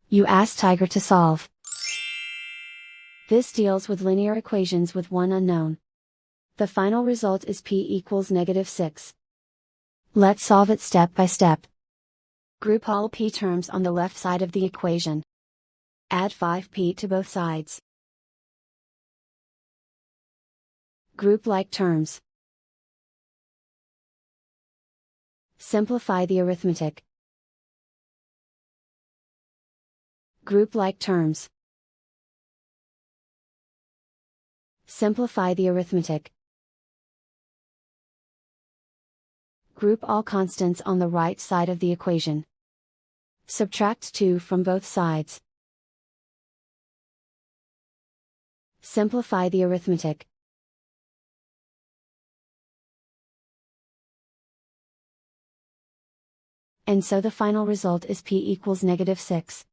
You ask Tiger to solve. This deals with linear equations with one unknown. The final result is p equals -6. Let's solve it step by step. Group all p terms on the left side of the equation. Add 5p to both sides. Group like terms. Simplify the arithmetic. Group like terms. Simplify the arithmetic. Group all constants on the right side of the equation. Subtract 2 from both sides. Simplify the arithmetic. And so the final result is p equals -6.